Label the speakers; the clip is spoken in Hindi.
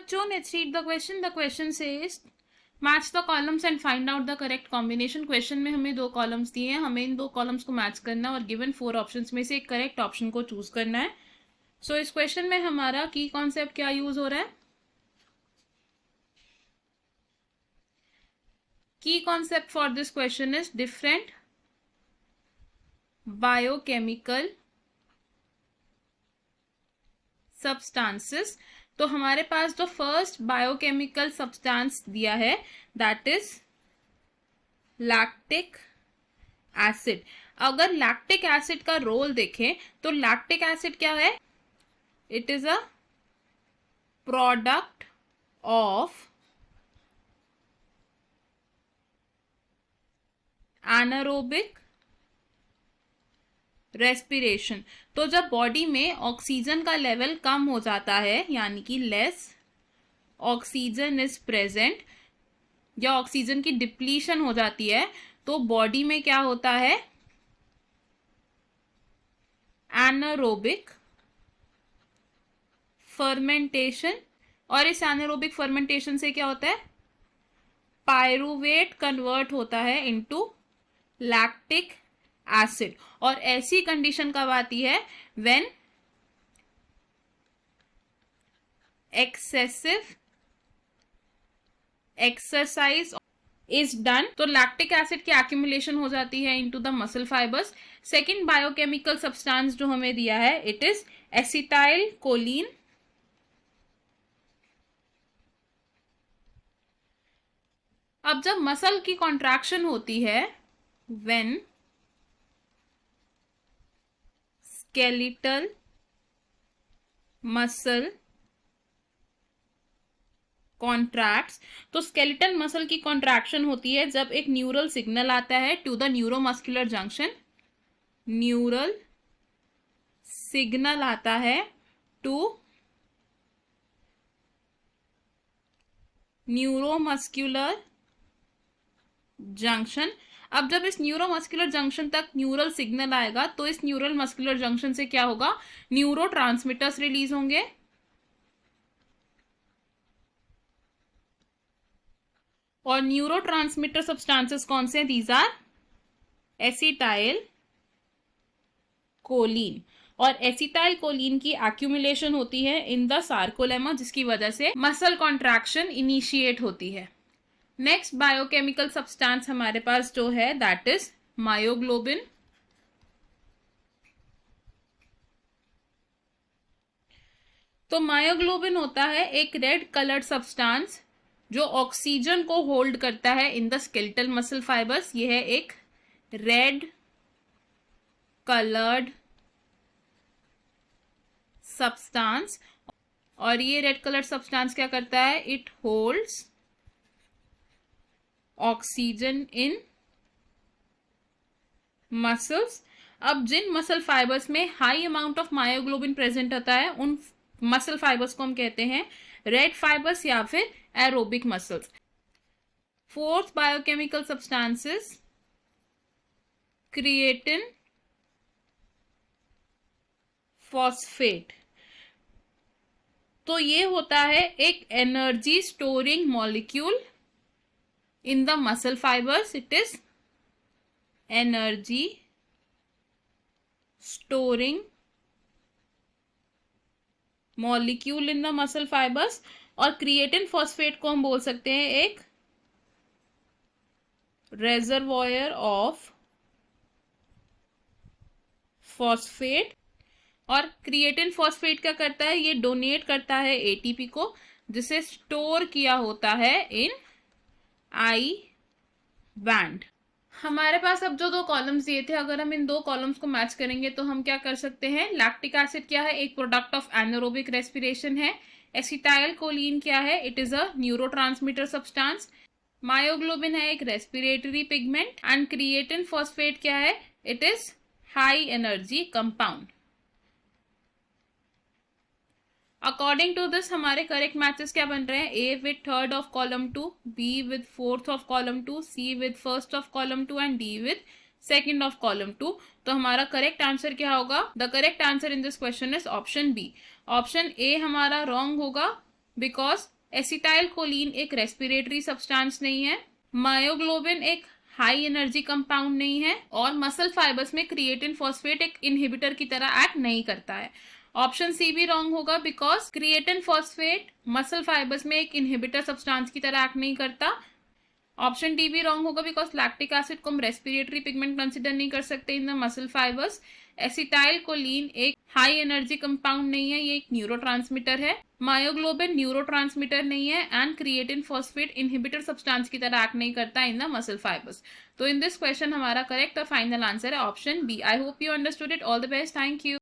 Speaker 1: बच्चों, let's read the question. The question says match the columns and find out the correct combination. Question में हमें 2 कॉलम्स दिए हैं, हमें इन 2 कॉलम्स को मैच करना है और गिवन 4 ऑप्शंस में से एक करेक्ट ऑप्शन को चूज करना है. सो इस क्वेश्चन में हमारा की कॉन्सेप्ट क्या यूज हो रहा है? की concept for this question is different biochemical substances. तो हमारे पास जो फर्स्ट बायोकेमिकल सब्सटेंस दिया है दैट इज लैक्टिक एसिड. अगर लैक्टिक एसिड का रोल देखें तो लैक्टिक एसिड क्या है? It is a product of anaerobic respiration. तो जब बॉडी में ऑक्सीजन का लेवल कम हो जाता है, यानी कि लेस ऑक्सीजन इज प्रेजेंट या ऑक्सीजन की डिप्लीशन हो जाती है, तो बॉडी में क्या होता है? Anaerobic fermentation. और इस एनारोबिक फर्मेंटेशन से क्या होता है? पायरुवेट कन्वर्ट होता है इनटू लैक्टिक एसिड. और ऐसी कंडीशन कब आती है? When excessive exercise is done. तो लैक्टिक एसिड की एक्यूमुलेशन हो जाती है into the muscle fibres. Second biochemical substance जो हमें दिया है इट इज एसिटाइल कोलिन. अब जब मसल की कॉन्ट्रैक्शन होती है, व्हेन स्केलेटल मसल कॉन्ट्रैक्ट्स. तो स्केलेटल मसल की कॉन्ट्रैक्शन होती है जब एक न्यूरल सिग्नल आता है to the neuromuscular junction. Neural signal आता है टू न्यूरोमस्कुलर जंक्शन. अब जब इस न्यूरोमस्कुलर जंक्शन तक न्यूरल सिग्नल आएगा तो इस न्यूरल मस्कुलर जंक्शन से क्या होगा? न्यूरोट्रांसमीटर्स रिलीज होंगे. और न्यूरोट्रांसमीटर सब्सटेंसेस कौन से हैं? These are acetyl choline. और एसिटाइल कोलिन की एक्यूमुलेशन होती है इन द सार्कोलेमा, जिसकी वजह से मसल कॉन्ट्रैक्शन इनिशिएट होती है. नेक्स्ट बायोकेमिकल सब्सटेंस हमारे पास जो है दैट इज मायोग्लोबिन. तो मायोग्लोबिन होता है एक रेड कलर्ड सब्सटेंस जो ऑक्सीजन को होल्ड करता है in the skeletal muscle fibres. ये है एक रेड कलर्ड सब्सटेंस. और ये रेड कलर्ड सब्सटेंस क्या करता है? It holds oxygen in muscles. अब जिन मसल फाइबर्स में high amount of myoglobin present होता है उन मसल फाइबर्स को हम कहते हैं रेड फाइबर्स या फिर aerobic muscles. Fourth biochemical substances creatine phosphate. तो ये होता है एक energy storing molecule in the muscle fibres. It is energy storing molecule in the muscle fibres. और क्रिएटिन फॉस्फेट को हम बोल सकते हैं एक रेजर्वॉयर ऑफ फॉस्फेट. और क्रिएटिन फॉस्फेट क्या करता है? ये डोनेट करता है एटीपी को, जिसे स्टोर किया होता है इन आई बैंड. हमारे पास अब जो 2 कॉलम्स दिए थे, अगर हम इन 2 कॉलम्स को मैच करेंगे तो हम क्या कर सकते हैं? लैक्टिक एसिड क्या है? एक प्रोडक्ट ऑफ एनारोबिक रेस्पिरेशन है. एसिटाइल कोलिन क्या है? It is a neurotransmitter substance. Myoglobin है एक respiratory pigment. And creatine phosphate क्या है? It is high energy compound. According to this हमारे करेक्ट मैचेस क्या बन रहे हैं? A with third of column 2, B with fourth of column 2, C with first of column 2 and D with second of column 2. तो हमारा करेक्ट आंसर क्या होगा? The correct answer in this question is option B. Option A हमारा रॉन्ग होगा बिकॉज एसिटाइल कोलिन एक रेस्पिरेटरी सब्सटेंस नहीं है, मायोग्लोबिन एक हाई एनर्जी कंपाउंड नहीं है, और मसल फाइबर्स में क्रिएटिन फॉस्फेट एक इनहिबिटर की तरह एक्ट नहीं करता है। ऑप्शन सी भी रॉन्ग होगा because creatine phosphate muscle fibres में एक इनहिबिटर सब्सटेंस की तरह एक्ट नहीं करता। ऑप्शन डी भी रॉन्ग होगा बिकॉज लैक्टिक एसिड को हम रेस्पिरेटरी पिगमेंट कंसिडर नहीं कर सकते in the muscle fibres. Acetyl choline एक हाई एनर्जी कंपाउंड नहीं है, ये एक न्यूरोट्रांसमीटर है। मायोग्लोबिन न्यूरोट्रांसमीटर नहीं है, and creatine phosphate inhibitor substance की तरह एक्ट नहीं करता इन द मसल फाइबर्स। तो इन दिस क्वेश्चन हमारा करेक्ट और फाइनल आंसर है option B. I hope you understood it. All the best. Thank you.